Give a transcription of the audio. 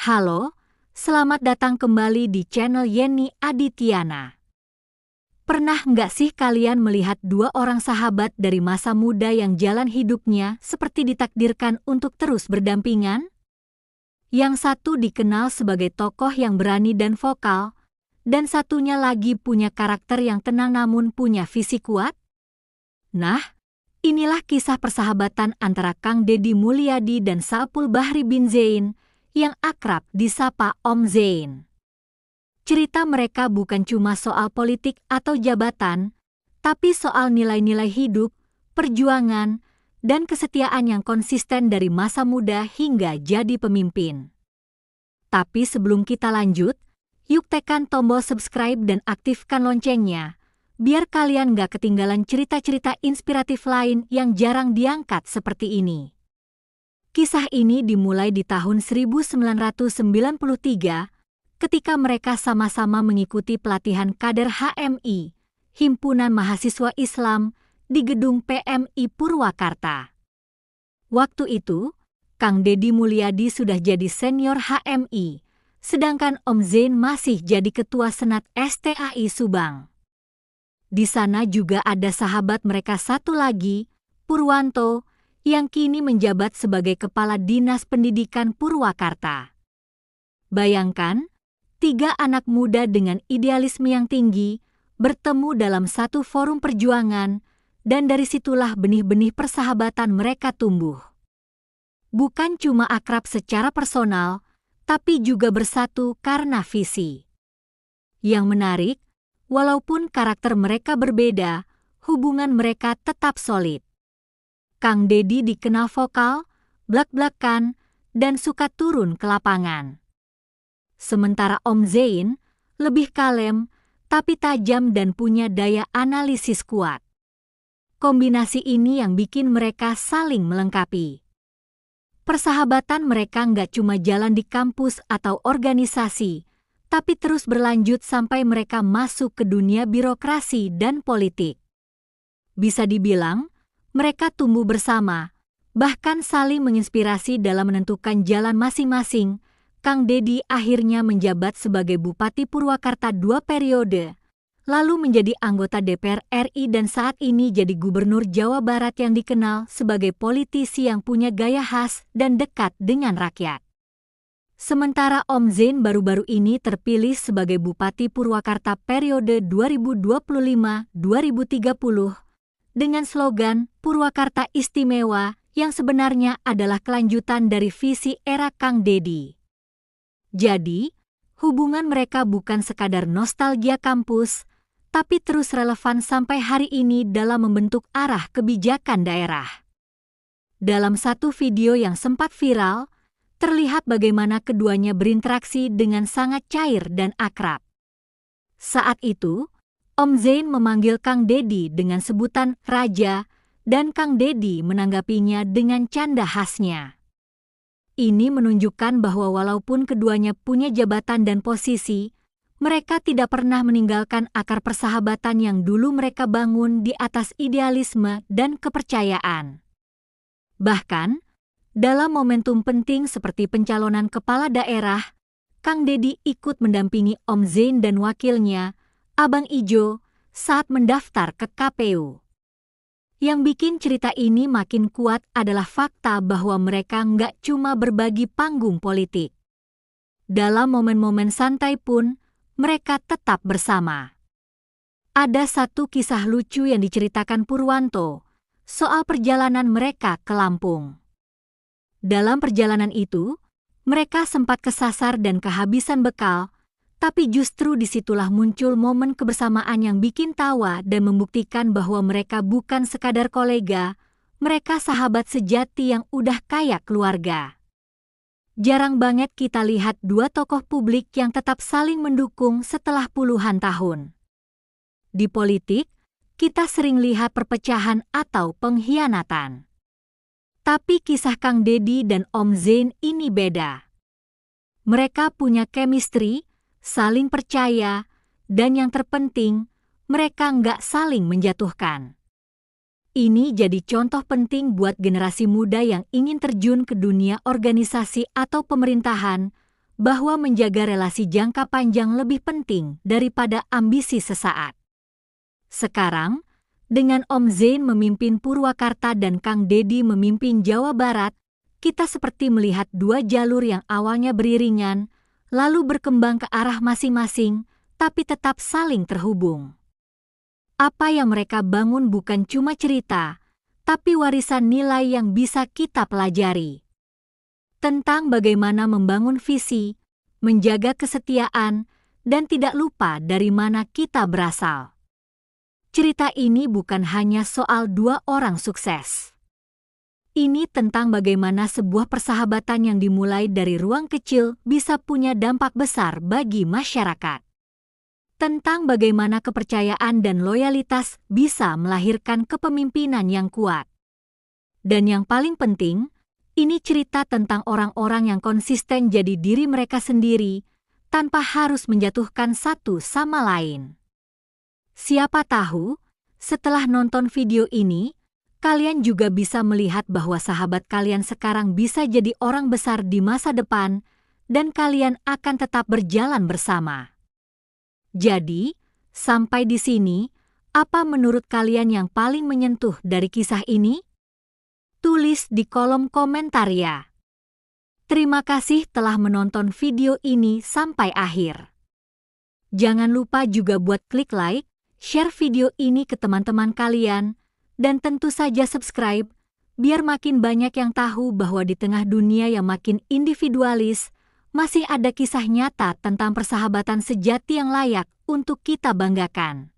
Halo, selamat datang kembali di channel Yeni Adityana. Pernah nggak sih kalian melihat dua orang sahabat dari masa muda yang jalan hidupnya seperti ditakdirkan untuk terus berdampingan? Yang satu dikenal sebagai tokoh yang berani dan vokal, dan satunya lagi punya karakter yang tenang namun punya visi kuat? Nah, inilah kisah persahabatan antara Kang Deddy Mulyadi dan Saepul Bahri bin Zain yang akrab disapa Om Zain. Cerita mereka bukan cuma soal politik atau jabatan, tapi soal nilai-nilai hidup, perjuangan, dan kesetiaan yang konsisten dari masa muda hingga jadi pemimpin. Tapi sebelum kita lanjut, yuk tekan tombol subscribe dan aktifkan loncengnya, biar kalian gak ketinggalan cerita-cerita inspiratif lain yang jarang diangkat seperti ini. Kisah ini dimulai di tahun 1993 ketika mereka sama-sama mengikuti pelatihan kader HMI, Himpunan Mahasiswa Islam, di gedung PMI Purwakarta. Waktu itu, Kang Deddy Mulyadi sudah jadi senior HMI, sedangkan Om Zain masih jadi ketua Senat STAI Subang. Di sana juga ada sahabat mereka satu lagi, Purwanto, yang kini menjabat sebagai Kepala Dinas Pendidikan Purwakarta. Bayangkan, 3 anak muda dengan idealisme yang tinggi bertemu dalam satu forum perjuangan, dan dari situlah benih-benih persahabatan mereka tumbuh. Bukan cuma akrab secara personal, tapi juga bersatu karena visi. Yang menarik, walaupun karakter mereka berbeda, hubungan mereka tetap solid. Kang Deddy dikenal vokal, blak-blakan, dan suka turun ke lapangan. Sementara Om Zain lebih kalem, tapi tajam dan punya daya analisis kuat. Kombinasi ini yang bikin mereka saling melengkapi. Persahabatan mereka nggak cuma jalan di kampus atau organisasi, tapi terus berlanjut sampai mereka masuk ke dunia birokrasi dan politik. Bisa dibilang, mereka tumbuh bersama, bahkan saling menginspirasi dalam menentukan jalan masing-masing. Kang Deddy akhirnya menjabat sebagai Bupati Purwakarta 2 periode, lalu menjadi anggota DPR RI dan saat ini jadi Gubernur Jawa Barat yang dikenal sebagai politisi yang punya gaya khas dan dekat dengan rakyat. Sementara Om Zain baru-baru ini terpilih sebagai Bupati Purwakarta periode 2025-2030, dengan slogan Purwakarta Istimewa yang sebenarnya adalah kelanjutan dari visi era Kang Deddy. Jadi, hubungan mereka bukan sekadar nostalgia kampus, tapi terus relevan sampai hari ini dalam membentuk arah kebijakan daerah. Dalam satu video yang sempat viral, terlihat bagaimana keduanya berinteraksi dengan sangat cair dan akrab. Saat itu, Om Zain memanggil Kang Deddy dengan sebutan Raja, dan Kang Deddy menanggapinya dengan canda khasnya. Ini menunjukkan bahwa walaupun keduanya punya jabatan dan posisi, mereka tidak pernah meninggalkan akar persahabatan yang dulu mereka bangun di atas idealisme dan kepercayaan. Bahkan, dalam momentum penting seperti pencalonan kepala daerah, Kang Deddy ikut mendampingi Om Zain dan wakilnya, Abang Ijo, saat mendaftar ke KPU. Yang bikin cerita ini makin kuat adalah fakta bahwa mereka nggak cuma berbagi panggung politik. Dalam momen-momen santai pun, mereka tetap bersama. Ada satu kisah lucu yang diceritakan Purwanto soal perjalanan mereka ke Lampung. Dalam perjalanan itu, mereka sempat kesasar dan kehabisan bekal, tapi justru disitulah muncul momen kebersamaan yang bikin tawa dan membuktikan bahwa mereka bukan sekadar kolega, mereka sahabat sejati yang udah kayak keluarga. Jarang banget kita lihat dua tokoh publik yang tetap saling mendukung setelah puluhan tahun. Di politik, kita sering lihat perpecahan atau pengkhianatan. Tapi kisah Kang Deddy dan Om Zain ini beda. Mereka punya chemistry, saling percaya, dan yang terpenting, mereka nggak saling menjatuhkan. Ini jadi contoh penting buat generasi muda yang ingin terjun ke dunia organisasi atau pemerintahan, bahwa menjaga relasi jangka panjang lebih penting daripada ambisi sesaat. Sekarang, dengan Om Zain memimpin Purwakarta dan Kang Deddy memimpin Jawa Barat, kita seperti melihat dua jalur yang awalnya beriringan, lalu berkembang ke arah masing-masing, tapi tetap saling terhubung. Apa yang mereka bangun bukan cuma cerita, tapi warisan nilai yang bisa kita pelajari. Tentang bagaimana membangun visi, menjaga kesetiaan, dan tidak lupa dari mana kita berasal. Cerita ini bukan hanya soal dua orang sukses. Ini tentang bagaimana sebuah persahabatan yang dimulai dari ruang kecil bisa punya dampak besar bagi masyarakat. Tentang bagaimana kepercayaan dan loyalitas bisa melahirkan kepemimpinan yang kuat. Dan yang paling penting, ini cerita tentang orang-orang yang konsisten jadi diri mereka sendiri, tanpa harus menjatuhkan satu sama lain. Siapa tahu, setelah nonton video ini, kalian juga bisa melihat bahwa sahabat kalian sekarang bisa jadi orang besar di masa depan, dan kalian akan tetap berjalan bersama. Jadi, sampai di sini, apa menurut kalian yang paling menyentuh dari kisah ini? Tulis di kolom komentar ya. Terima kasih telah menonton video ini sampai akhir. Jangan lupa juga buat klik like, share video ini ke teman-teman kalian, dan tentu saja subscribe, biar makin banyak yang tahu bahwa di tengah dunia yang makin individualis, masih ada kisah nyata tentang persahabatan sejati yang layak untuk kita banggakan.